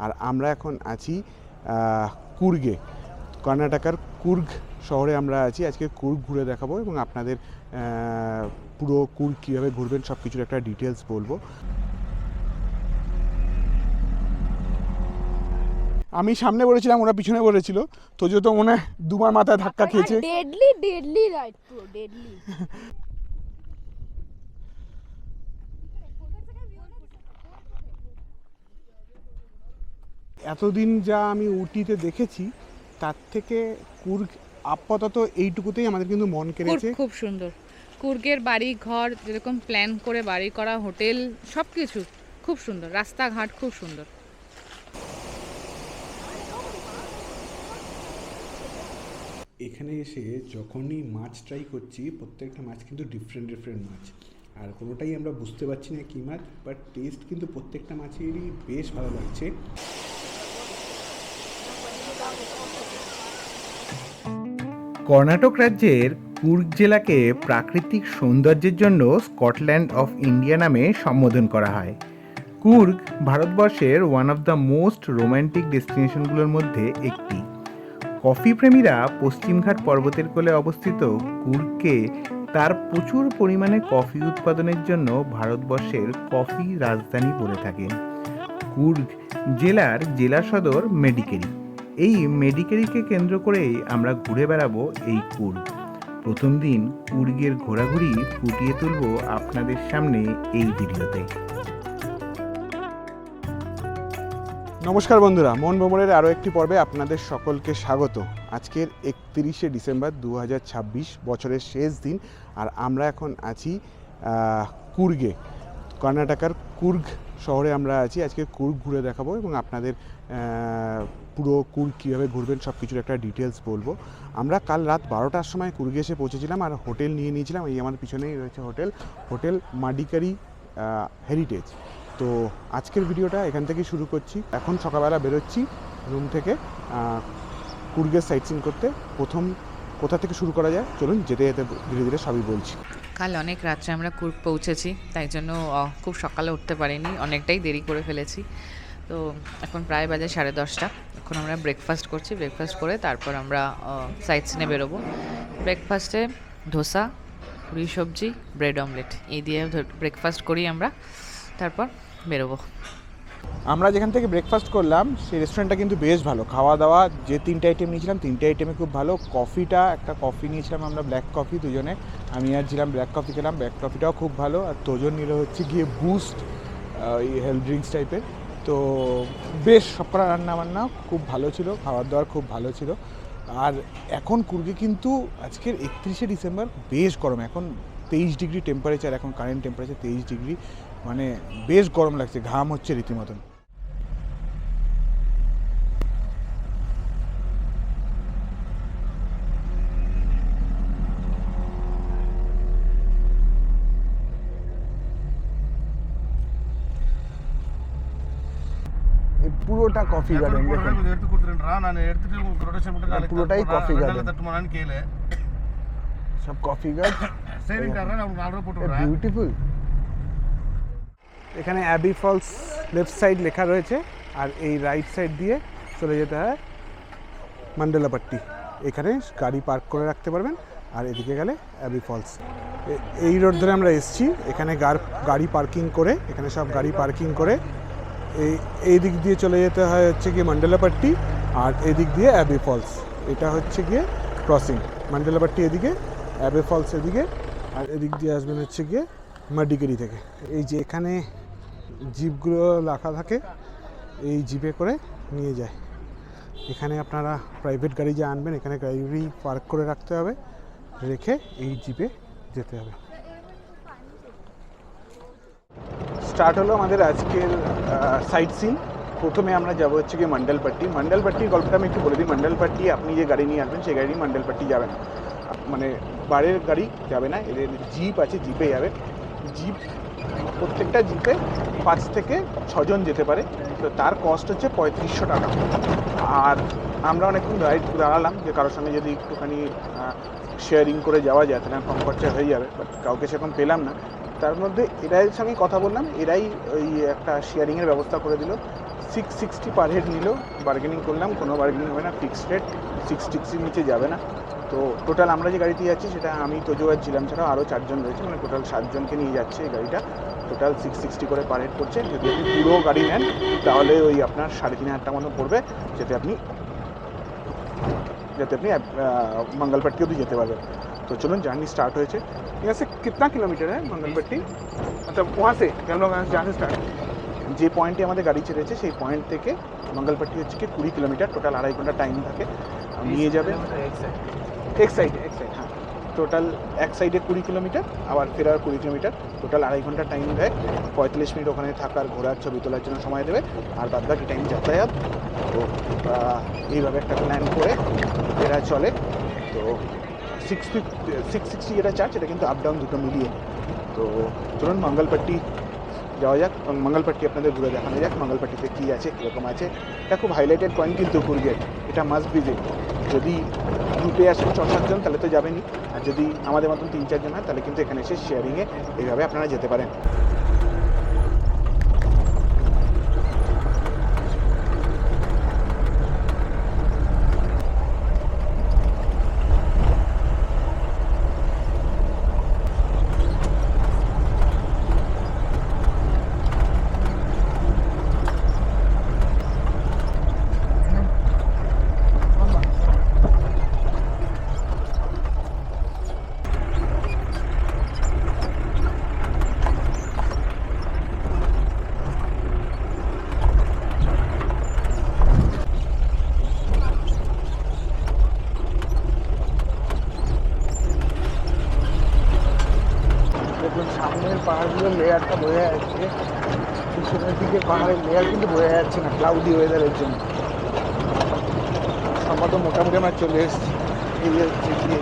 আর আমরা এখন আছি কুর্গে, কর্ণাটকার কুর্গ শহরে আমরা আছি। আজকে কুর্গ ঘুরে দেখাবো এবং আপনাদের পুরো কুর্গ কীভাবে ঘুরবেন সব কিছুর একটা ডিটেলস বলবো। আমি সামনে বলেছিলাম, ওরা পিছনে বলেছিল, তো যেহেতু মনে হয় দুবার মাথায় ধাক্কা খেয়েছে। Deadly right bro, deadly. এতদিন যা আমি উটিতে দেখেছি তার থেকে কুর্গ আপাতত এইটুকুতেই আমাদের কিন্তু মন কেড়েছে। খুব সুন্দর কুর্গের বাড়ি ঘর, যেরকম প্ল্যান করে বাড়ি করা, হোটেল, সব কিছু খুব সুন্দর, রাস্তাঘাট খুব সুন্দর। এখানে এসে যখনই মাছ ট্রাই করছি, প্রত্যেকটা মাছ কিন্তু ডিফারেন্ট মাছ, আর কোনোটাই আমরা বুঝতে পারছি না কী মাছ, বাট টেস্ট কিন্তু প্রত্যেকটা মাছেরই বেশ ভালো লাগছে। কর্ণাটক রাজ্যের কুর্গ জেলাকে প্রাকৃতিক সৌন্দর্যের জন্য স্কটল্যান্ড অফ ইন্ডিয়া নামে সম্বোধন করা হয়। কুর্গ ভারতবর্ষের one of the most romantic ডেস্টিনেশনগুলোর মধ্যে একটি। কফি প্রেমীরা পশ্চিমঘাট পর্বতের কোলে অবস্থিত কুর্গকে তার প্রচুর পরিমাণে কফি উৎপাদনের জন্য ভারতবর্ষের কফি রাজধানী বলে থাকেন। কুর্গ জেলার জেলা সদর মেডিকেরি। এই মেডিকেরিকে কেন্দ্র করেই আমরা ঘুরে বেড়াবো এই কুর্গ। প্রথম দিন কুর্গের ঘোরাঘুরি ফুটিয়ে তুলব আপনাদের সামনে এই ভিডিওতে। নমস্কার বন্ধুরা, মন ভ্রমণের আরও একটি পর্বে আপনাদের সকলকে স্বাগত। আজকের 31শে ডিসেম্বর 2026, বছরের শেষ দিন, আর আমরা এখন আছি কুর্গে, কর্ণাটকার কুর্গ শহরে আমরা আছি। আজকে কুর্গ ঘুরে দেখাবো এবং আপনাদের পুরো কুর্গ কীভাবে ঘুরবেন সব কিছুর একটা ডিটেলস বলবো। আমরা কাল রাত 12টার সময় কুর্গে এসে পৌঁছেছিলাম আর হোটেল নিয়ে নিয়েছিলাম। এই আমার পিছনেই রয়েছে হোটেল মাডিকারি হেরিটেজ। তো আজকের ভিডিওটা এখান থেকে শুরু করছি। এখন সকালবেলা বেরোচ্ছি রুম থেকে কুর্গের সাইট সিন করতে। প্রথম কোথা থেকে শুরু করা যায় চলুন, যেতে যেতে ধীরে ধীরে সবই বলছি। কাল অনেক রাত্রে আমরা কুর্গ পৌঁছেছি, তাই জন্য খুব সকালে উঠতে পারিনি, অনেকটাই দেরি করে ফেলেছি। তো এখন প্রায় বাজে 10:30। এখন আমরা ব্রেকফাস্ট করছি, ব্রেকফাস্ট করে তারপর আমরা সাইট সিনে বেরোবো। ব্রেকফাস্টে ধোসা, পুরি সবজি, ব্রেড অমলেট এই দিয়ে ব্রেকফাস্ট করি আমরা, তারপর বেরোবো। আমরা যেখান থেকে ব্রেকফাস্ট করলাম সেই রেস্টুরেন্টটা কিন্তু বেশ ভালো। খাওয়া দাওয়া যে 3টে আইটেম নিয়েছিলাম, 3টে আইটেমে খুব ভালো। কফিটা, একটা কফি নিয়েছিলাম আমরা ব্ল্যাক কফি দুজনে, আমি আর ছিলাম ব্ল্যাক কফি খেলাম, ব্ল্যাক কফিটাও খুব ভালো। আর তোজন নিল হচ্ছে গিয়ে বুস্ট, এই হেলথ ড্রিঙ্কস টাইপের। তো বেশ সবকটা রান্নাবান্না খুব ভালো ছিল, খাবার দাবার খুব ভালো ছিল। আর এখন কুর্গে কিন্তু আজকের 31শে ডিসেম্বর বেশ গরম, এখন 23 ডিগ্রি টেম্পারেচার, এখন কারেন্ট টেম্পারেচার 23 ডিগ্রি, মানে বেশ গরম লাগছে, ঘাম হচ্ছে রীতিমতন। পুরোটা কফি গার্ডেন, পুরোটাই কফি গার্ডেন, সব কফি গার্ডেন, বিউটিফুল। এখানে অ্যাবি ফলস লেফট সাইড লেখা রয়েছে, আর এই রাইট সাইড দিয়ে চলে যেতে হয় মান্ডলাপাট্টি। এখানে গাড়ি পার্ক করে রাখতে পারবেন, আর এদিকে গেলে অ্যাবি ফলস। এই রোড ধরে আমরা এসেছি, এখানে গাড়ি পার্কিং করে, এখানে সব গাড়ি পার্কিং করে এই দিক দিয়ে চলে যেতে হয় হচ্ছে গিয়ে মান্ডলাপাট্টি, আর এদিক দিয়ে অ্যাবি ফলস। এটা হচ্ছে গিয়ে ক্রসিং, মান্ডলাপাট্টি এদিকে, অ্যাবি ফলস এদিকে, আর এদিক দিয়ে আসবেন হচ্ছে গিয়ে মাডিকেরি থেকে। এই যে এখানে জিপগুলো রাখা থাকে, এই জিপে করে নিয়ে যায়। এখানে আপনারা প্রাইভেট গাড়ি যে আনবেন, এখানে গাড়ি পার্ক করে রাখতে হবে, রেখে এই জিপে যেতে হবে। স্টার্ট হলো আমাদের আজকের সাইট সিন। প্রথমে আমরা যাবো হচ্ছে গিয়ে মান্ডলপাট্টির গল্পটা আমি একটু বলে দিই। মান্ডলপাট্টি আপনি যে গাড়ি নিয়ে আসবেন সেই গাড়ি মান্ডলপাট্টি যাবে না, মানে বাড়ির গাড়ি যাবে না, এদের জিপ আছে, জিপে যাবে। জিপ প্রত্যেকটা জিপে 5 থেকে 6 জন যেতে পারে, তো তার কস্ট হচ্ছে 3500 টাকা। আর আমরা অনেকক্ষণ রাইড দাঁড়ালাম যে কারোর সঙ্গে যদি একটুখানি শেয়ারিং করে যাওয়া যায় তাহলে কম খরচা হয়ে যাবে, বাট কাউকে সেরকম পেলাম না। তার মধ্যে এরাই সঙ্গে কথা বললাম, এরাই ওই একটা শেয়ারিংয়ের ব্যবস্থা করে দিল। 660 পার হেড নিল, বার্গেনিং করলাম, কোনো বার্গেনিং হবে না, ফিক্সড রেট, 660 নিচে যাবে না। তো টোটাল আমরা যে গাড়িতে যাচ্ছি সেটা আমি তোজো আর ছিলাম ছাড়াও আরও 4 জন রয়েছে, মানে টোটাল 7 জনকে নিয়ে যাচ্ছে এই গাড়িটা। টোটাল 660 করে পার হেড পড়ছে। যদি আপনি পুরো গাড়ি নেন তাহলে ওই আপনার 3,500 টাকা মতো পড়বে, যাতে আপনি मंगलपट्टी অবধি যেতে পারবেন। तो चलो जर्नी स्टार्ट হয়েছে। यहाँ से कितना किलोमीटर है मंगलपट्टी, मतलब वहाँ से हम लोग जहाँ से स्टार्ट, যে পয়েন্টে আমাদের গাড়ি ছেড়েছে সেই পয়েন্ট থেকে मंगलपट्टी হচ্ছে কি 20 কিলোমিটার, টোটাল 2.5 ঘন্টা টাইম থাকে। নিয়ে যাবে এক সাইডে হ্যাঁ, টোটাল এক সাইডে 20 কিলোমিটার, আবার ফেরার 20 কিলোমিটার, টোটাল 2.5 ঘন্টা টাইম দেয়। 45 মিনিট ওখানে থাকার, ঘোরার, ছবি তোলার জন্য সময় দেবে, আর বাদ বাকি টাইম যাতায়াত। তো এইভাবে একটা প্ল্যান করে এরা চলে। তো 660 যেটা চার্জ, এটা কিন্তু আপ ডাউন দুটো মিলিয়ে। তো চলুন मंगलपट्टी যাওয়া যাক, मंगलपट्टी আপনাদের ঘুরে দেখানো যাক मंगलपट्टीতে কী আছে, কীরকম আছে। এটা খুব হাইলাইটেড পয়েন্ট কিন্তু কুর্গের, এটা মাস্ট ভিজিট। যদি গ্রুপে আসেন 6-7 জন তাহলে তো যাবেনই, আর যদি আমাদের মতন 3-4 জন হয় তাহলে কিন্তু এখানে এসে শেয়ারিংয়ে এইভাবে আপনারা যেতে পারেন। দেখুন সামনের পাহাড়গুলোর লেয়ারটা বোঝা যাচ্ছে, পিছনের দিকে পাহাড়ের লেয়ার কিন্তু বোঝা যাচ্ছে না ক্লাউডি ওয়েদারের জন্য। সম্ভবত মোটামুটি আমরা চলে এসেছি, এই হচ্ছে গিয়ে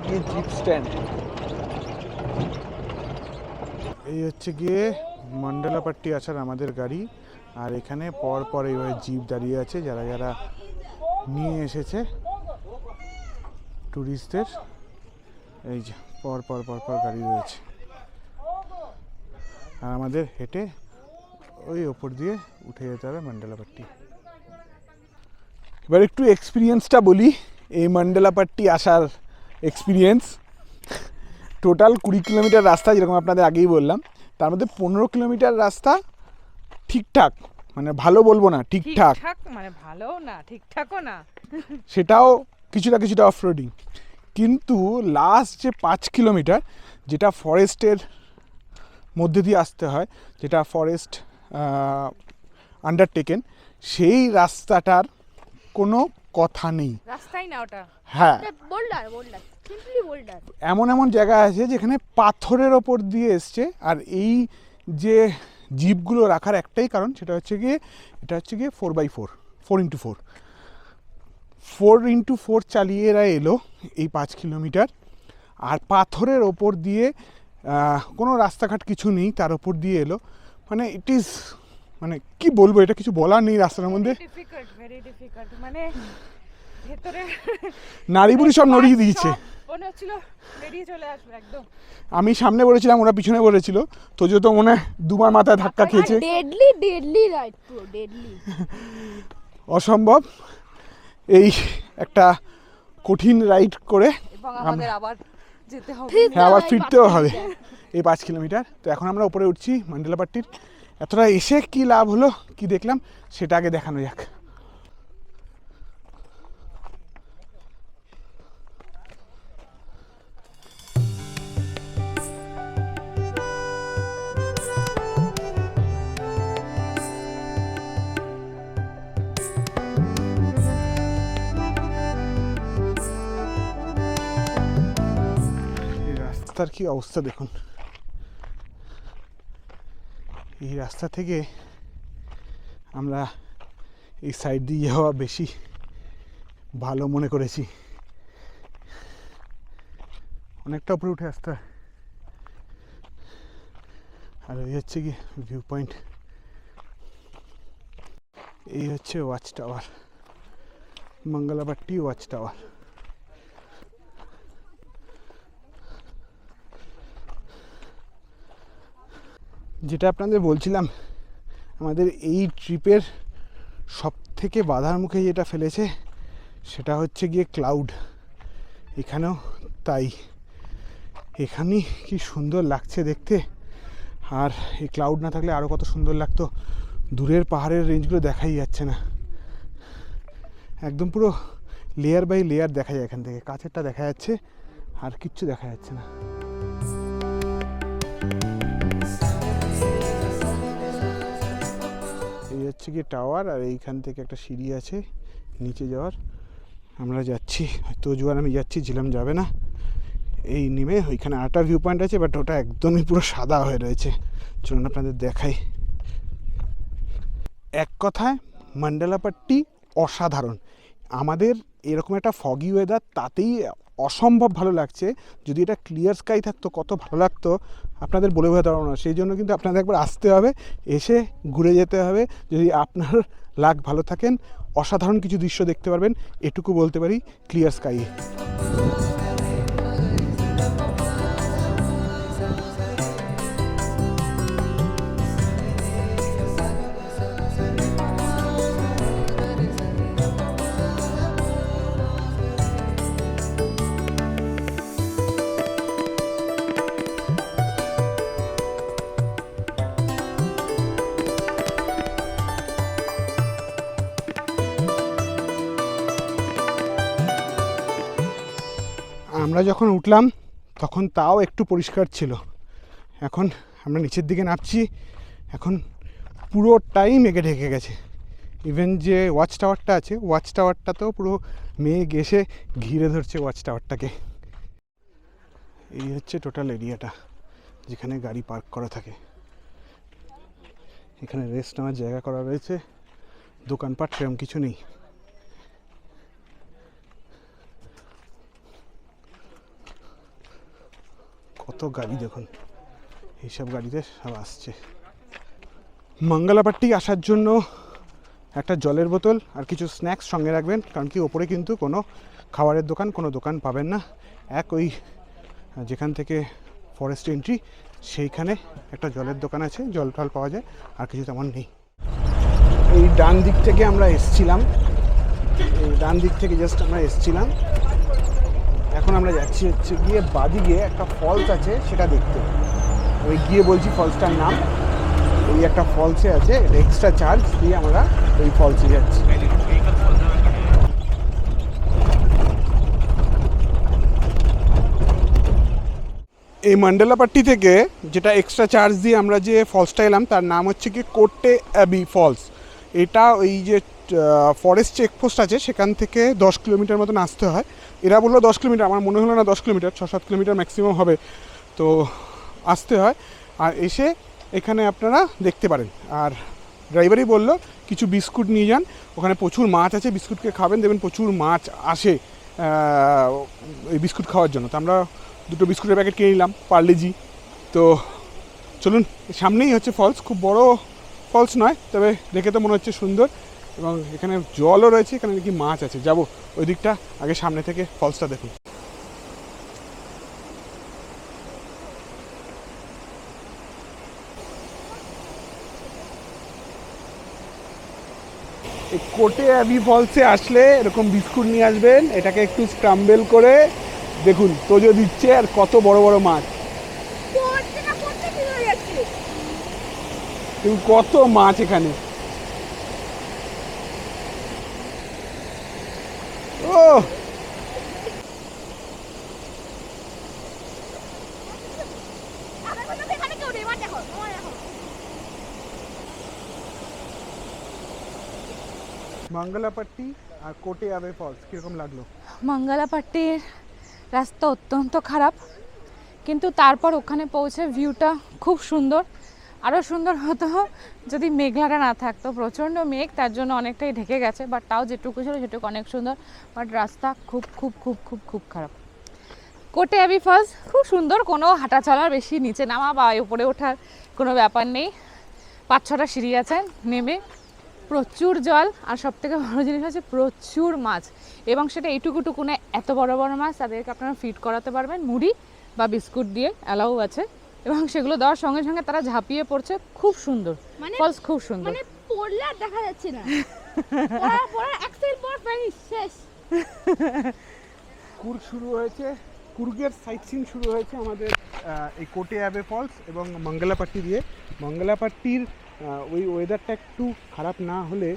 গিয়ে জিপ স্ট্যান্ড। এই হচ্ছে গিয়ে मंडलापट्टी আসার আমাদের গাড়ি, আর এখানে পর পর এইভাবে জিপ দাঁড়িয়ে আছে, যারা যারা নিয়ে এসেছে ট্যুরিস্টদের। এই যে পর পর পর পর গাড়ি রয়েছে, আর আমাদের হেঁটে ওই ওপর দিয়ে উঠে যেতে হবে मंडलापट्टी। এবার একটু এক্সপিরিয়েন্সটা বলি, এই मंडलापट्टी আসার এক্সপিরিয়েন্স। টোটাল 20 কিলোমিটার রাস্তা, যেরকম আপনাদের আগেই বললাম, তার মধ্যে 15 কিলোমিটার রাস্তা ঠিকঠাক, মানে ভালো বলবো না, ঠিকঠাক, মানে ভালো না ঠিকঠাকও না, সেটাও কিছুটা অফ রোডিং। কিন্তু লাস্ট যে 5 কিলোমিটার, যেটা ফরেস্টের মধ্যে দিয়ে আসতে হয়, যেটা ফরেস্ট আন্ডারটেকেন, সেই রাস্তাটার কোনো কথা নেই, রাস্তাই না ওটা। হ্যাঁ, বোল্ডার সিম্পলি বোল্ডার। এমন জায়গা আছে যেখানে পাথরের ওপর দিয়ে এসছে। আর এই যে জিপগুলো রাখার একটাই কারণ, সেটা হচ্ছে গিয়ে এটা হচ্ছে গিয়ে 4x4, 4x4, 4x4 চালিয়ে এরা এলো এই 5 কিলোমিটার। আর পাথরের ওপর দিয়ে কোনো রাস্তাঘাট কিছু নেই, তার ওপর দিয়ে এলো। মানে ইট ইজ, মানে কি বলবো, এটা কিছু বলার নেই রাস্তার মধ্যে। ভেরি ডিফিকাল্ট, মানে ভেতরে নারী বুড়ি সব নড়িয়ে দিয়েছে, মনে হচ্ছিল বেরিয়ে চলে আসবে একদম। আমি সামনে বলেছিলাম, ওরা পিছনে বলেছিল, তো যে তো মনে হয় দুবার মাথায় ধাক্কা খেয়েছে। ডেডলি রাইড, পুরো ডেডলি, অসম্ভব। এই একটা কঠিন রাইড করে এবং আমাদের আবার যেতে হবে, হ্যাঁ আবার ফিরতেও হবে এই 5 কিলোমিটার। তো এখন আমরা উপরে উঠছি मंडलापट्टीর। এতটা এসে কি লাভ হলো, কি দেখলাম, সেটা আগে দেখানো যাক। রাস্তার কি অবস্থা দেখুন, এই রাস্তা থেকে আমরা এই সাইড দিয়ে যাওয়া বেশি ভালো মনে করেছি। অনেকটা উপরে উঠে আসতে হয়। আর এই হচ্ছে কি ভিউ পয়েন্ট, এই হচ্ছে ওয়াচ টাওয়ার, মঙ্গলাপাট্টি ওয়াচ টাওয়ার। যেটা আপনাদের বলছিলাম, আমাদের এই ট্রিপের সব থেকে বাধার মুখে যেটা ফেলেছে সেটা হচ্ছে গিয়ে ক্লাউড। এখানেও তাই, এখানে কি সুন্দর লাগছে দেখতে, আর এই ক্লাউড না থাকলে আরও কত সুন্দর লাগতো। দূরের পাহাড়ের রেঞ্জগুলো দেখাই যাচ্ছে না, একদম পুরো লেয়ার বাই লেয়ার দেখা যায় এখান থেকে। কাছেরটা দেখা যাচ্ছে, আর কিচ্ছু দেখা যাচ্ছে না। এই হচ্ছে কি টাওয়ার, আর এইখান থেকে একটা সিঁড়ি আছে নিচে যাওয়ার। আমরা যাচ্ছি, তোজুয়ার আমি যাচ্ছি, ঝিলাম যাবে না। এই নেমে ওইখানে আরেকটা ভিউ পয়েন্ট আছে, বাট ওটা একদমই পুরো সাদা হয়ে রয়েছে। চলুন আপনাদের দেখাই। এক কথায় মন্ডলাপাট্টি অসাধারণ। আমাদের এরকম একটা ফগি ওয়েদার, তাতেই অসম্ভব ভালো লাগছে। যদি এটা ক্লিয়ার স্কাই থাকতো কত ভালো লাগতো আপনাদের বলে বোঝাতে পারবো না। সেই জন্য কিন্তু আপনাদের একবার আসতে হবে, এসে ঘুরে যেতে হবে। যদি আপনার লাক ভালো থাকেন, অসাধারণ কিছু দৃশ্য দেখতে পারবেন, এটুকু বলতে পারি ক্লিয়ার স্কাইয়ে। আমরা যখন উঠলাম তখন তাও একটু পরিষ্কার ছিল, এখন আমরা নিচের দিকে নামছি, এখন পুরোটাই মেঘে ঢেকে গেছে। ইভেন যে ওয়াচ টাওয়ারটা আছে, ওয়াচ টাওয়ারটাতেও পুরো মেঘ এসে ঘিরে ধরছে ওয়াচ টাওয়ারটাকে। এই হচ্ছে টোটাল এরিয়াটা যেখানে গাড়ি পার্ক করা থাকে। এখানে রেস্ট নেওয়ার জায়গা করা রয়েছে, দোকানপাট সেরকম কিছু নেই। কত গাড়ি দেখুন, এইসব গাড়িতে সব আসছে। মঙ্গলাপাট্টি আসার জন্য একটা জলের বোতল আর কিছু স্ন্যাক্স সঙ্গে রাখবেন, কারণ কি ওপরে কিন্তু কোনো খাবারের দোকান, কোনো দোকান পাবেন না। ওই যেখান থেকে ফরেস্ট এন্ট্রি সেইখানে একটা জলের দোকান আছে, জল টল পাওয়া যায়, আর কিছু তেমন নেই। এই ডান দিক থেকে আমরা এসছিলাম, এই ডান দিক থেকে জাস্ট আমরা এসছিলাম। এখন আমরা যাচ্ছি হচ্ছে গিয়ে বাদিকে একটা ফলস আছে সেটা দেখতে। ওই গিয়ে বলছি ফলসটার নাম। এই একটা ফলসে আছে, এক্সট্রা চার্জ দিয়ে আমরা ওই ফলসে যাচ্ছি। এই মন্ডলাপাট্টি থেকে যেটা এক্সট্রা চার্জ দিয়ে আমরা যে ফলসটা এলাম তার নাম হচ্ছে কি কোটে অ্যাবি ফলস। এটা ওই যে ফরেস্ট চেকপোস্ট আছে সেখান থেকে 10 কিলোমিটার মতন আসতে হয়। এরা বললো 10 কিলোমিটার, আমার মনে হলো না 10 কিলোমিটার, 6-7 কিলোমিটার ম্যাক্সিমাম হবে। তো আসতে হয়, আর এসে এখানে আপনারা দেখতে পারেন। আর ড্রাইভারই বললো কিছু বিস্কুট নিয়ে যান, ওখানে প্রচুর মাছ আছে, বিস্কুটকে খাবেন, দেখবেন প্রচুর মাছ আসে এই বিস্কুট খাওয়ার জন্য। তো আমরা 2টো বিস্কুটের প্যাকেট কিনে নিলাম, পার্লেজি। তো চলুন, সামনেই হচ্ছে ফলস, খুব বড় ফলস নয়, তবে দেখে তো মনে হচ্ছে সুন্দর, এবং এখানে জলও রয়েছে, এখানে নাকি মাছ আছে। যাব ওই দিকটা, আগে সামনে থেকে ফলসটা দেখুন। এই কোটে অ্যাবি ফলসে আসলে এরকম বিস্কুট নিয়ে আসবেন, এটাকে একটু স্ক্রাম্বেল করে দেখুন, তোজো দিচ্ছে, আর কত বড় বড় মাছ, কত মাছ এখানে। ও মঙ্গলাপাট্টি আর কোটে অ্যাবি ফলস কিরকম লাগলো? মঙ্গলাপাট্টির রাস্তা অত্যন্ত খারাপ, কিন্তু তারপর ওখানে পৌঁছে ভিউটা খুব সুন্দর। আরও সুন্দর হতো যদি মেঘলাটা না থাকতো, প্রচণ্ড মেঘ, তার জন্য অনেকটাই ঢেকে গেছে, বাট তাও যেটুকু ছিল সেটুকু অনেক সুন্দর। বাট রাস্তা খুব খুব খুব খুব খুব খারাপ। কোটে অ্যাবি ফলস খুব সুন্দর, কোনো হাঁটা চলার বেশি নিচে নামা বা উপরে ওঠার কোনো ব্যাপার নেই। 5-6টা সিঁড়ি আছে নেমে, প্রচুর জল, আর সব থেকে বড়ো জিনিস হচ্ছে প্রচুর মাছ, এবং সেটা এইটুকুটুকুনে এত বড় বড় মাছ তাদেরকে আপনারা ফিড করাতে পারবেন মুড়ি বা বিস্কুট দিয়ে, অ্যালাউ আছে, এবং সেগুলো দেওয়ার সঙ্গে সঙ্গে তারা ঝাঁপিয়ে পড়ছে। খুব সুন্দর ফলস, খুব সুন্দর। মানে পড়লে আর দেখা যাচ্ছে না, পড়ার এক সেকেন্ড পর ফিনিশ, শেষ। কুর্গ শুরু হয়েছে, কুর্গের সাইট সিন শুরু হয়েছে আমাদের এই কোটে অ্যাবে ফলস এবং মঙ্গলাপাট্টি দিয়ে। মঙ্গলাপাট্টির ওই ওয়েদারটা একটু খারাপ না হলে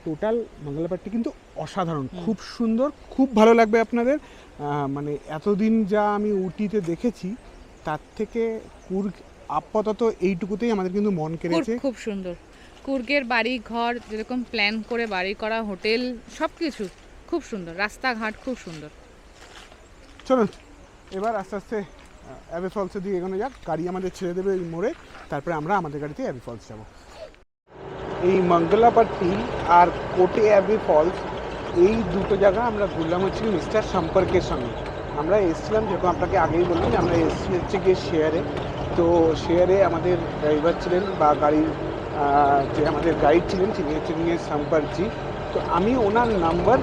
টোটাল মঙ্গলাপাট্টি কিন্তু অসাধারণ, খুব সুন্দর, খুব ভালো লাগবে আপনাদের। মানে এতদিন যা আমি উটিতে দেখেছি তার থেকে কুর্গ আপাতত এইটুকুতেই আমাদের কিন্তু মন কেড়েছে। খুব সুন্দর কুর্গের বাড়ি ঘর, যেরকম প্ল্যান করে বাড়ি করা, হোটেল, সব কিছু খুব সুন্দর, রাস্তাঘাট খুব সুন্দর। চলুন এবার আস্তে আস্তে অ্যাবে ফলসের দিকে এগোনো যাক। গাড়ি আমাদের ছেড়ে দেবে এই মোড়ে, তারপরে আমরা আমাদের গাড়িতে অ্যাবে ফলস যাব। এই মঙ্গলাপাট্টি আর কোটে অ্যাবে ফলস এই দুটো জায়গা আমরা ঘুরলাম হচ্ছে মিস্টার সম্পর্কের সঙ্গে। আমরা এসেছিলাম, যেরকম আপনাকে আগেই বললাম, যে আমরা এসেছি হচ্ছে গিয়ে শেয়ারে। তো শেয়ারে আমাদের ড্রাইভার ছিলেন বা গাড়ির যে আমাদের গাইড ছিলেন তিনি হচ্ছে গিয়ে সম্পর্কজি। তো আমি ওনার নাম্বার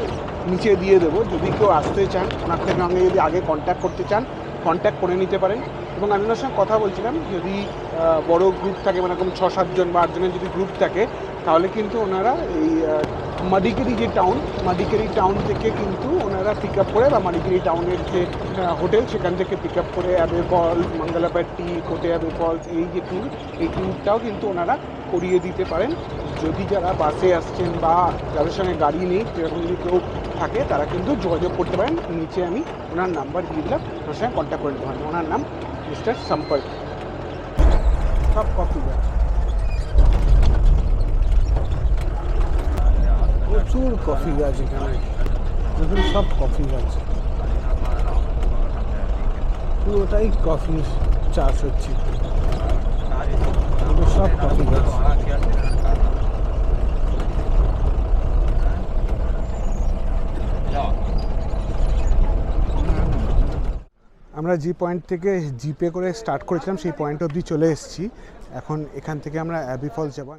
নিচে দিয়ে দেবো, যদি কেউ আসতে চান ওনার সঙ্গে যদি আগে কন্ট্যাক্ট করতে চান কন্ট্যাক্ট করে নিতে পারেন। এবং আমি ওনার সঙ্গে কথা বলছিলাম, যদি বড় গ্রুপ থাকে, মানে এরকম 6-7 জন বা 8 জনের যদি গ্রুপ থাকে, তাহলে কিন্তু ওনারা এই মাডিকেরি যে টাউন, মাডিকেরি টাউন থেকে কিন্তু ওনারা পিক আপ করে, বা মাডিকেরি টাউনের যে হোটেল সেখান থেকে পিক আপ করে অ্যাবে ফলস, মঙ্গলাপাট্টি, কোটে অ্যাবে ফলস এই যে ট্যুর, এই ট্যুরটাও কিন্তু ওনারা করিয়ে দিতে পারেন। যদি যারা বাসে আসছেন বা যাদের সঙ্গে গাড়ি নেই সেরকম যদি কেউ থাকে, তারা কিন্তু যোগাযোগ করতে পারেন। নিচে আমি ওনার নাম্বার দিয়ে দিলাম, ওনার সঙ্গে কন্ট্যাক্ট করে নিতে পারেন। ওনার নাম মিস্টার সম্পর্ক। সব কফি গাছ, প্রচুর কফি গাছ এখানে, দেখুন সব কফি গাছ, পুরোটাই কফি চাষ হচ্ছে, সব কফি গাছ। আমরা যে পয়েন্ট থেকে জিপে করে স্টার্ট করেছিলাম সেই পয়েন্ট অবধি চলে এসেছি। এখন এখান থেকে আমরা অ্যাবি ফলস যাব।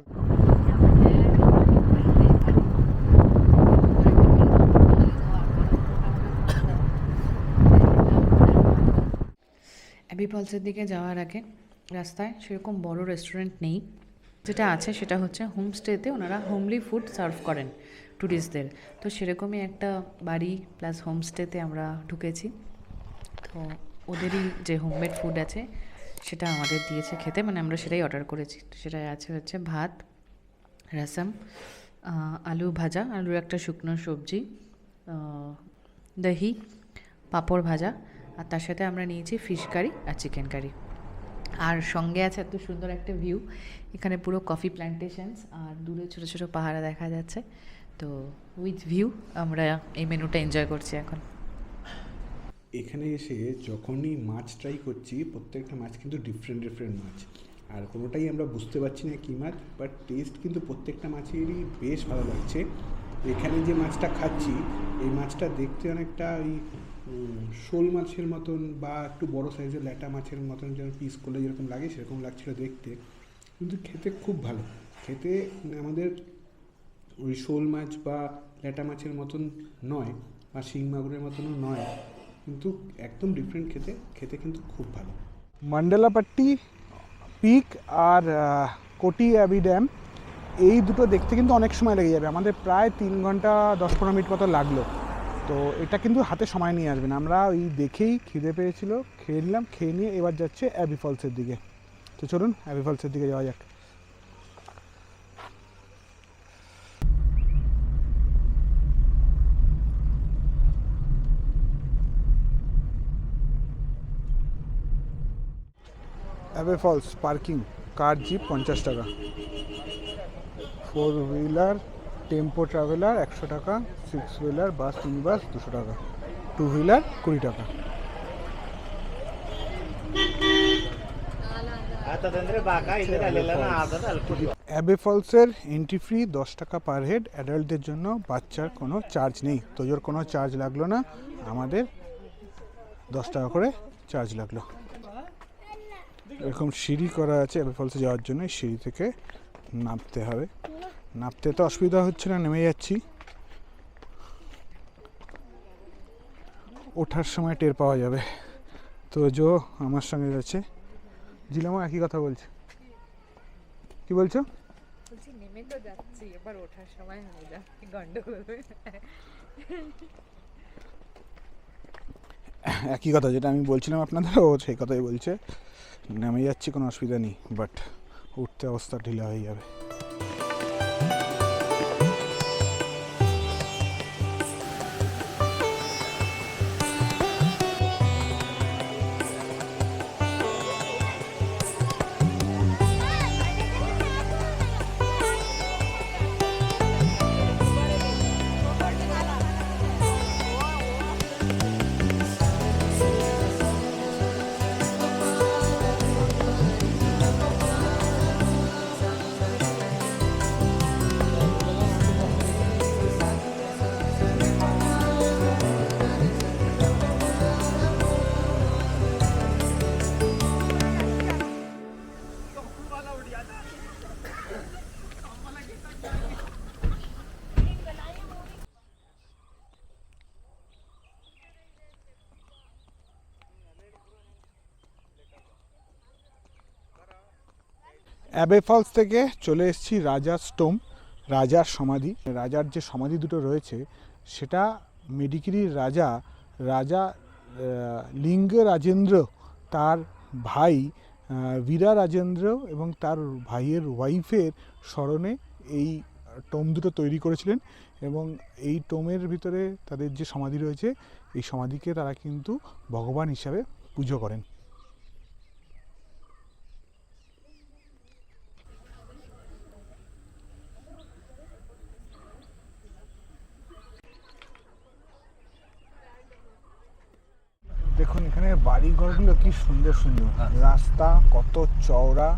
অ্যাবি ফলসের দিকে যাওয়ার আগে রাস্তায় সেরকম বড় রেস্টুরেন্ট নেই, যেটা আছে সেটা হচ্ছে হোমস্টেতে ওনারা হোমলি ফুড সার্ভ করেন ট্যুরিস্টদের। তো সেরকমই একটা বাড়ি প্লাস হোমস্টেতে আমরা ঢুকেছি। তো ওদেরই যে হোমমেড ফুড আছে সেটা আমাদের দিয়েছে খেতে, মানে আমরা সেটাই অর্ডার করেছি। তো সেটাই আছে হচ্ছে ভাত, রসম, আলু ভাজা, আলুর একটা শুকনো সবজি, দহি, পাঁপড় ভাজা, আর তার সাথে আমরা নিয়েছি ফিশ কারি আর চিকেন কারি। আর সঙ্গে আছে এত সুন্দর একটা ভিউ, এখানে পুরো কফি প্ল্যান্টেশনস আর দূরে ছোটো ছোটো পাহাড় দেখা যাচ্ছে। তো উইথ ভিউ আমরা এই মেনুটা এনজয় করছি এখন। এখানে এসে যখনই মাছ ট্রাই করছি, প্রত্যেকটা মাছ কিন্তু ডিফারেন্ট মাছ, আর কোনোটাই আমরা বুঝতে পারছি না কী মাছ, বাট টেস্ট কিন্তু প্রত্যেকটা মাছেরই বেশ ভালো লাগছে। এখানে যে মাছটা খাচ্ছি এই মাছটা দেখতে অনেকটা ওই শোল মাছের মতন বা একটু বড় সাইজের ল্যাটা মাছের মতন, যেন পিস করলে যেরকম লাগে সেরকম লাগছিল দেখতে, কিন্তু খেতে খুব ভালো। খেতে আমাদের ওই শোল মাছ বা ল্যাটা মাছের মতন নয়, বা শিং মাগুরের মতনও নয়, কিন্তু একদম ডিফারেন্ট খেতে কিন্তু খুব ভালো। মন্ডলাপাট্টি পিক আর কোটি অ্যাবি ড্যাম এই দুটো দেখতে কিন্তু অনেক সময় লেগে যাবে, আমাদের প্রায় 3 ঘন্টা 10-15 মিনিট মতো লাগলো। তো এটা কিন্তু হাতে সময় নিয়ে আসবেন। আমরা ওই দেখেই খিদে পেয়েছিল, খেয়ে নিলাম, খেয়ে নিয়ে এবার যাচ্ছে অ্যাবি ফলসের দিকে। তো চলুন অ্যাবি ফলসের দিকে যাওয়া যাক। Abbey Falls parking, car jeep 50 টাকা, 4 হুইলার টেম্পো ট্রাভেলার 100 টাকা, 6 হুইলার বাস মিনি বাস 200 টাকা, 2 হুইলার 20 টাকা। অ্যাবে ফলসের এন্ট্রি ফি 10 টাকা পার হেড, অ্যাডাল্টদের জন্য, বাচ্চার কোনো চার্জ নেই। তোজোর কোনো চার্জ লাগলো না, আমাদের 10 টাকা করে চার্জ লাগলো। এরকম সিঁড়ি করা আছে অ্যাবে ফলসে যাওয়ার জন্য, সিঁড়ি থেকে নামতে হবে। নামতে তো অসুবিধা হচ্ছে না, নেমে যাচ্ছি। ওঠার সময় টের পাওয়া যাবে। তো জো আমার সঙ্গে যাচ্ছে, জিলামও একই কথা বলছে। কি বলছো? বলছি নেমে তো যাচ্ছি, এবার ওঠার সময় হয়ে যাবে গন্ডগোল। একই কথা যেটা আমি বলছিলাম আপনাদের, ও সেই কথাই বলছে। নেমে যাচ্ছি, কোনো অসুবিধা নেই, বাট উঠতে অবস্থা ঢিলা হয়ে যাবে। অ্যাবে ফলস থেকে চলে এসেছি রাজার স্টোম, রাজার সমাধি। রাজার যে সমাধি দুটো রয়েছে সেটা মেডিকেরির রাজা লিঙ্গ রাজেন্দ্র, তার ভাই বীরা রাজেন্দ্র এবং তার ভাইয়ের ওয়াইফের স্মরণে এই টোম দুটো তৈরি করেছিলেন। এবং এই টোমের ভিতরে তাদের যে সমাধি রয়েছে, এই সমাধিকে তারা কিন্তু ভগবান হিসাবে পুজো করেন। দেখুন এখানে বাড়িঘরগুলো কি সুন্দর সুন্দর, রাস্তা কত চওড়া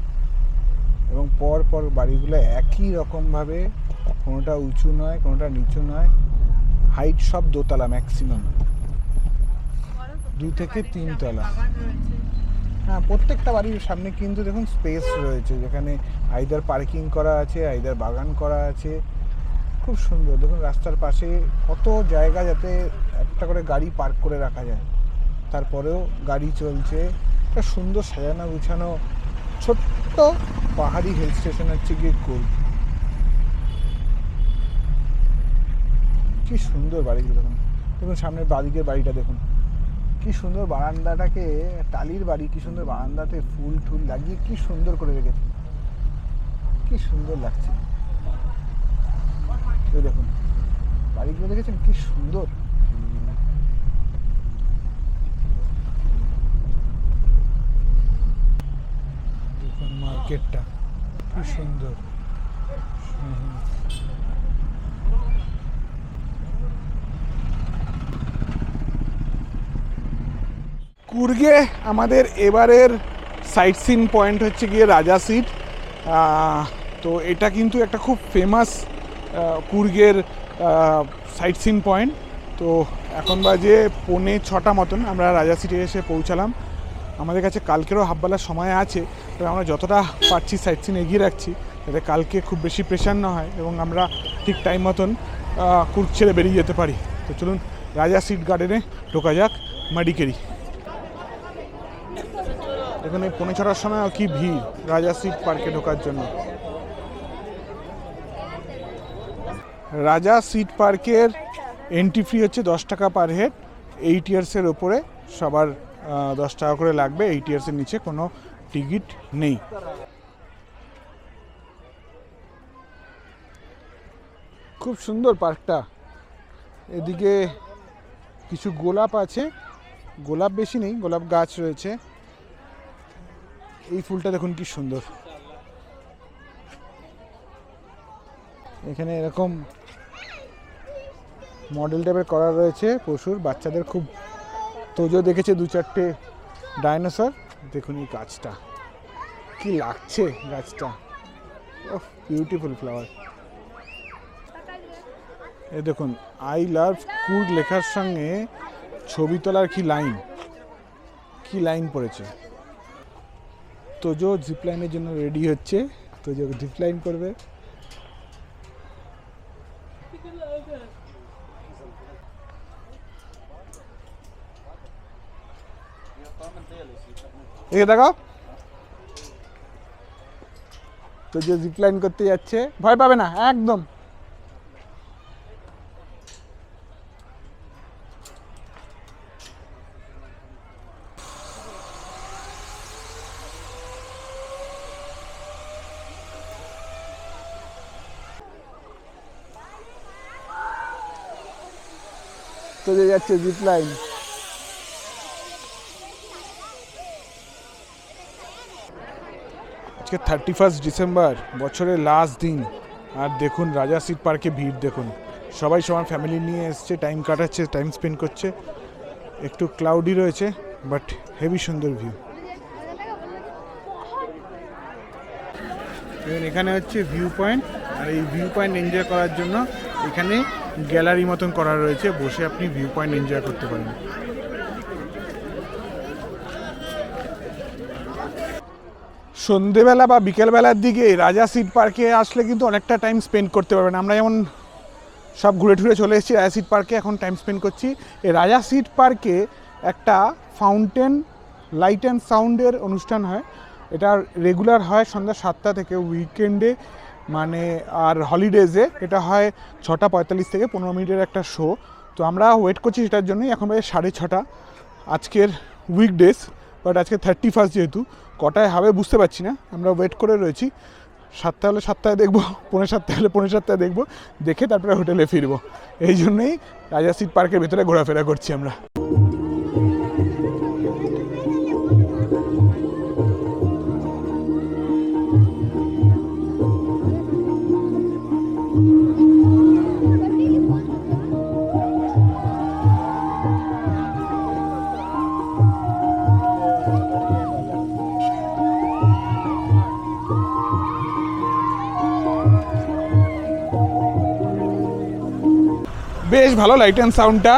এবং পর পর বাড়িগুলো একই রকমভাবে, কোনোটা উঁচু নয় কোনোটা নিচু নয়, হাইট সব দোতলা ম্যাক্সিমাম, 2 থেকে 3 তলা। হ্যাঁ, প্রত্যেকটা বাড়ির সামনে কিন্তু দেখুন স্পেস রয়েছে, যেখানে আইদার পার্কিং করা আছে, আইদার বাগান করা আছে। খুব সুন্দর দেখুন, রাস্তার পাশে কত জায়গা যাতে একটা করে গাড়ি পার্ক করে রাখা যায়, তারপরেও গাড়ি চলছে। একটা সুন্দর সাজানো গুছানো ছোট্ট পাহাড়ি হিল স্টেশন হচ্ছে গিয়ে কুর্গ। কি সুন্দর বাড়িগুলো দেখুন, দেখুন সামনের বাড়ির বাড়িটা দেখুন, কি সুন্দর বারান্দাটাকে, টালির বাড়ি, কি সুন্দর বারান্দাতে ফুল টুল লাগিয়ে কি সুন্দর করে রেখেছে, কি সুন্দর লাগছে। দেখুন বাড়িগুলো দেখেছেন কি সুন্দর। দেখুন মার্কেটটা কি সুন্দর। কুর্গে আমাদের এবারের সাইট সিন পয়েন্ট হচ্ছে গিয়ে রাজা সিট। তো এটা কিন্তু একটা খুব ফেমাস কুর্গের সাইট সিন পয়েন্ট। তো এখন বাজে 5:45 মতন, আমরা রাজা সিটে এসে পৌঁছালাম। আমাদের কাছে কালকেরও হাফবেলার সময় আছে, তবে আমরা যতটা পারছি সাইট সিন এগিয়ে রাখছি, যাতে কালকে খুব বেশি প্রেশার না হয় এবং আমরা ঠিক টাইম মতন কুর্গ ছেড়ে বেরিয়ে যেতে পারি। তো চলুন রাজা সিট গার্ডেনে ঢোকা যাক, মাডিকেরি। এখানে 5:45 সময় কি ভিড় রাজা সিট পার্কে ঢোকার জন্য। রাজা সিট পার্কের এন্ট্রি ফি হচ্ছে 10 টাকা পার হেড। 8 ইয়ার্সের ওপরে সবার 10 টাকা করে লাগবে, 8 ইয়ার্সের নিচে কোনো টিকিট নেই। খুব সুন্দর পার্কটা। এদিকে কিছু গোলাপ আছে, গোলাপ বেশি নেই, গোলাপ গাছ রয়েছে। এই ফুলটা দেখুন কি সুন্দর। এখানে এরকম মডেল টাইপের করা রয়েছে পশুর, বাচ্চাদের খুব তোজো দেখেছে 2-4টে ডাইনোসর। দেখুন এই গাছটা কি লাগছে, গাছটা ওহ বিউটিফুল ফ্লাওয়ার। এই দেখুন আই লাভ কুর্গ লেখার সঙ্গে ছবি তোলার কি লাইন, কি লাইন পড়েছে। তোজো জিপ লাইনের জন্য রেডি হচ্ছে, তোজো জিপ লাইন করবে। এই দেখো তোজো জিপ লাইন করতে যাচ্ছে, ভয় পাবে না একদম। তোজো যাচ্ছে জিপ লাইন। আজকে 31 ডিসেম্বর, বছরের লাস্ট দিন। আর দেখুন রাজা সিট পার্কে ভিড় দেখুন, সবাই সবার ফ্যামিলি নিয়ে এসছে, টাইম কাটাচ্ছে, টাইম স্পেন্ড করছে। একটু ক্লাউডি রয়েছে বাট হেভি সুন্দর ভিউ। এখানে হচ্ছে ভিউ পয়েন্ট, আর এই ভিউ পয়েন্ট এনজয় করার জন্য এখানে গ্যালারি মতন করা রয়েছে, বসে আপনি ভিউ পয়েন্ট এনজয় করতে পারেন। সন্ধেবেলা বা বিকেলবেলার দিকে রাজা সিট পার্কে আসলে কিন্তু অনেকটা টাইম স্পেন্ড করতে পারবেন। আমরা যেমন সব ঘুরে টুরে চলে এসেছি রাজা সিট পার্কে, এখন টাইম স্পেন্ড করছি। এই রাজা সিট পার্কে একটা ফাউন্টেন লাইট অ্যান্ড সাউন্ডের অনুষ্ঠান হয়। এটা রেগুলার হয় সন্ধ্যা 7টা থেকে, উইকেন্ডে মানে আর হলিডেজে এটা হয় 6:45 থেকে 15 মিনিটের একটা শো। তো আমরা ওয়েট করছি সেটার জন্যই। এখন বাজে 6:30 আজকের উইকডেজ, বাট আজকে 31 যেহেতু কটায় হবে বুঝতে পারছি না, আমরা ওয়েট করে রয়েছি। 7টা হলে 7টায় দেখবো, 6:45 হলে 6:45 দেখবো, দেখে তারপরে হোটেলে ফিরবো। এই জন্যই রাজা সিট পার্কের ভেতরে ঘোরাফেরা করছি আমরা। বেশ ভালো লাইট অ্যান্ড সাউন্ডটা,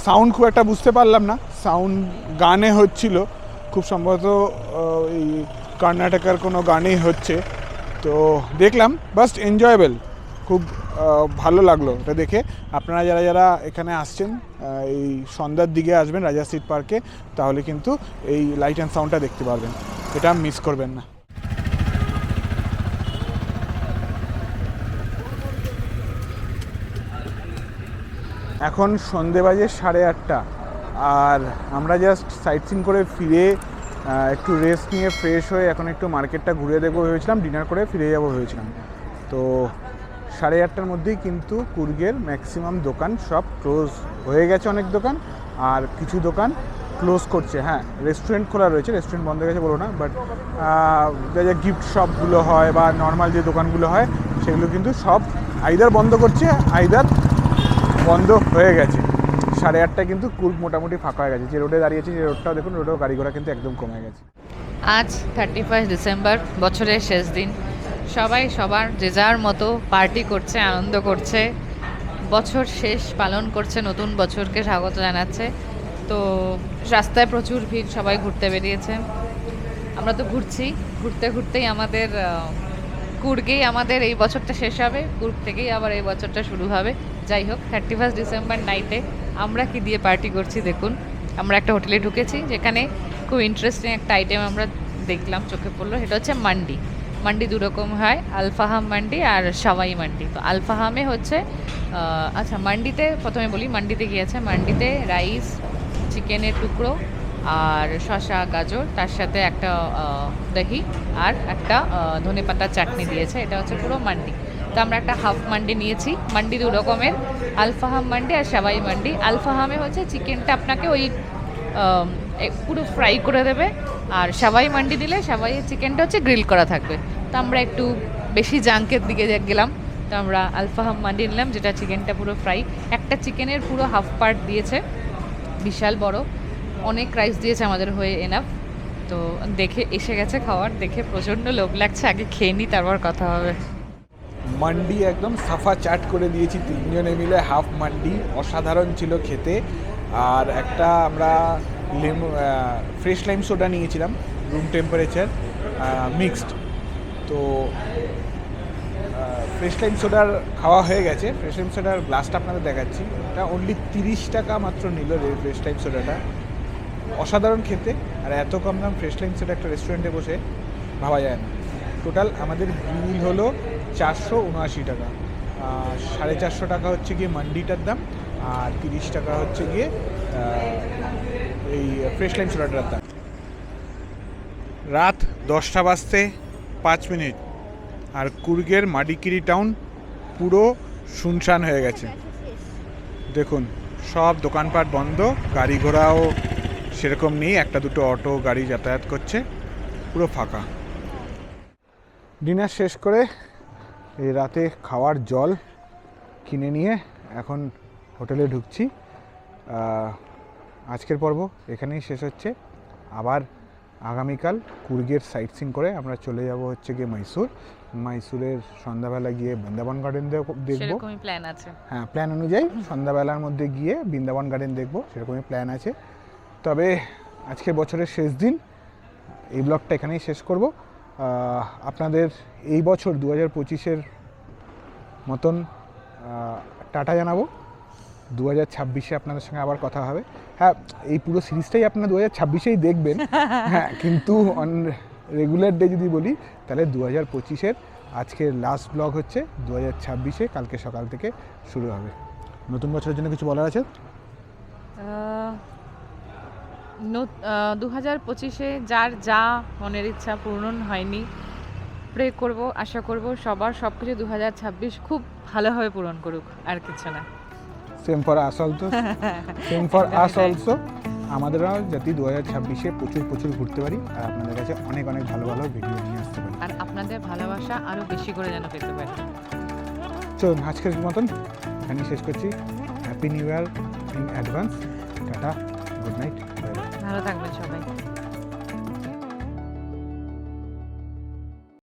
সাউন্ড খুব একটা বুঝতে পারলাম না, সাউন্ড গানে হচ্ছিল খুব সম্ভবত, এই কর্ণাটকের কোনো গানেই হচ্ছে। তো দেখলাম বাস এনজয়েবল, খুব ভালো লাগলো এটা দেখে। আপনারা যারা যারা এখানে আসছেন, এই সন্ধ্যার দিকে আসবেন রাজা সিট পার্কে, তাহলে কিন্তু এই লাইট অ্যান্ড সাউন্ডটা দেখতে পারবেন, এটা মিস করবেন না। এখন সন্ধে বাজে 8:30, আর আমরা জাস্ট সাইট সিন করে ফিরে একটু রেস্ট নিয়ে ফ্রেশ হয়ে এখন একটু মার্কেটটা ঘুরে দেখবো ভেবেছিলাম, ডিনার করে ফিরে যাবো ভেবেছিলাম। তো 8:30টার মধ্যেই কিন্তু কুর্গের ম্যাক্সিমাম দোকান সব ক্লোজ হয়ে গেছে, অনেক দোকান, আর কিছু দোকান ক্লোজ করছে। হ্যাঁ, রেস্টুরেন্ট খোলা রয়েছে, রেস্টুরেন্ট বন্ধ হয়ে গেছে বলো না, বাট যা গিফট শপগুলো হয় বা নর্মাল যে দোকানগুলো হয় সেগুলো কিন্তু সব আইদার বন্ধ করছে, আইদার বন্ধ হয়ে গেছে। 8:30টায় কিন্তু কুর্গ মোটামুটি ফাঁকা হয়ে গেছে। যে রোডে দাঁড়িয়েছে, যে রোডটাও দেখুন, রোডেও গাড়ি ঘোড়া কিন্তু একদম কমে গেছে। আজ 31 ডিসেম্বর, বছরের শেষ দিন। সবাই সবার যে যার মতো পার্টি করছে, আনন্দ করছে, বছর শেষ পালন করছে, নতুন বছরকে স্বাগত জানাচ্ছে। তো রাস্তায় প্রচুর ভিড়, সবাই ঘুরতে বেরিয়েছে। আমরা তো ঘুরছি, ঘুরতে ঘুরতেই আমাদের কুর্গেই আমাদের এই বছরটা শেষ হবে, কুর্গ থেকেই আবার এই বছরটা শুরু হবে। যাই হোক, 31 ডিসেম্বর নাইটে আমরা কি দিয়ে পার্টি করছি দেখুন। আমরা একটা হোটেলে ঢুকেছি, যেখানে খুব ইন্টারেস্টিং একটা আইটেম আমরা দেখলাম, চোখে পড়লো। এটা হচ্ছে মান্ডি। মান্ডি দুরকম হয়, আলফাহাম মান্ডি আর সাওয়াই মান্ডি। তো আলফাহামে হচ্ছে আচ্ছা, মান্ডিতে প্রথমে বলি মান্ডিতে কী আছে। মান্ডিতে রাইস, চিকেনের টুকরো আর শসা, গাজর, তার সাথে একটা দহি আর একটা ধনেপাতা চাটনি দিয়েছে। এটা হচ্ছে পুরো মান্ডি। তো আমরা একটা হাফ মান্ডি নিয়েছি। মান্ডি দু রকমের, আলফাহাম মান্ডি আর সাওয়াই মান্ডি। আলফাহামে হচ্ছে চিকেনটা আপনাকে ওই পুরো ফ্রাই করে দেবে, আর সাওয়াই মান্ডি দিলে সাওয়াইয়ের চিকেনটা হচ্ছে গ্রিল করা থাকবে। তো আমরা একটু বেশি জাঙ্কের দিকে গেলাম, তো আমরা আলফাহাম মান্ডি নিলাম, যেটা চিকেনটা পুরো ফ্রাই। একটা চিকেনের পুরো হাফ পার্ট দিয়েছে, বিশাল বড়, অনেক রাইস দিয়েছে আমাদের হয়ে এনাফ। তো দেখে এসে গেছে খাওয়ার, দেখে প্রচণ্ড লোভ লাগছে। আগে খেয়ে নিই, তারপর কথা হবে। মান্ডি একদম সাফা চাট করে দিয়েছি তিনজনে মিলে, হাফ মান্ডি অসাধারণ ছিল খেতে। আর একটা আমরা ফ্রেশ লাইম সোডা নিয়েছিলাম রুম টেম্পারেচার মিক্সড। তো ফ্রেশ লাইম সোডার খাওয়া হয়ে গেছে। ফ্রেশ লাইম সোডার গ্লাসটা আপনাদের দেখাচ্ছি, এটা অনলি 30 টাকা মাত্র নিল ফ্রেশ লাইম সোডাটা। অসাধারণ খেতে, আর এত কম দাম ফ্রেশ লাইম সোডা একটা রেস্টুরেন্টে বসে ভাবা যায় না। টোটাল আমাদের বিল হলো 479 টাকা। 450 টাকা হচ্ছে গিয়ে মান্ডিটার দাম, আর 30 টাকা হচ্ছে গিয়ে এই ফ্রেশ লাইম সোডাটার দাম। রাত 10টা বাজতে 5 মিনিট, আর কুর্গের মাডিকিরি টাউন পুরো শুনশান হয়ে গেছে। দেখুন সব দোকানপাট বন্ধ, গাড়ি ঘোড়াও সেরকম নেই, একটা দুটো অটো গাড়ি যাতায়াত করছে, পুরো ফাঁকা। ডিনার শেষ করে এই রাতে খাওয়ার জল কিনে নিয়ে এখন হোটেলে ঢুকছি। আজকের পর্ব এখানেই শেষ হচ্ছে। আবার আগামীকাল কুর্গের সাইট সিইং করে আমরা চলে যাব হচ্ছে গিয়ে মাইসুরের সন্ধ্যাবেলা গিয়ে বৃন্দাবন গার্ডেন দেখবো। সেরকমই প্ল্যান আছে। হ্যাঁ, প্ল্যান অনুযায়ী সন্ধ্যাবেলার মধ্যে গিয়ে বৃন্দাবন গার্ডেন দেখবো, সেরকমই প্ল্যান আছে। তবে আজকে বছরের শেষ দিন, এই ব্লগটা এখানেই শেষ করব। আপনাদের এই বছর 2025-এর মতন টাটা জানাবো। 2026-এ আপনাদের সঙ্গে আবার কথা হবে। হ্যাঁ, এই পুরো সিরিজটাই আপনারা 2026-এই দেখবেন। হ্যাঁ, কিন্তু অন রেগুলার ডে যদি বলি তাহলে 2025-এর আজকের লাস্ট ব্লগ হচ্ছে 2026-এ কালকে সকাল থেকে শুরু হবে। নতুন বছরের জন্য কিছু বলার আছে? 2025-এ যার যা মনের ইচ্ছা পূরণ হয়নি, প্রে করব, আশা করব সবার সব কিছু 2026 খুব ভালোভাবে পূরণ করুক, আর কিছু না। Same for us also. আমাদেরও যাতে 2026-এ প্রচুর ঘুরতে পারি, আর আপনাদের কাছে অনেক ভালো ভিডিও নিয়ে আসতে পারি, আর আপনাদের ভালোবাসা আরও বেশি করে যেন পেতে পারি। চলুন আজকের মতন এখানেই শেষ করছি। Happy new year in advance. Tata, good night, bye bye. ভালো থাকবেন।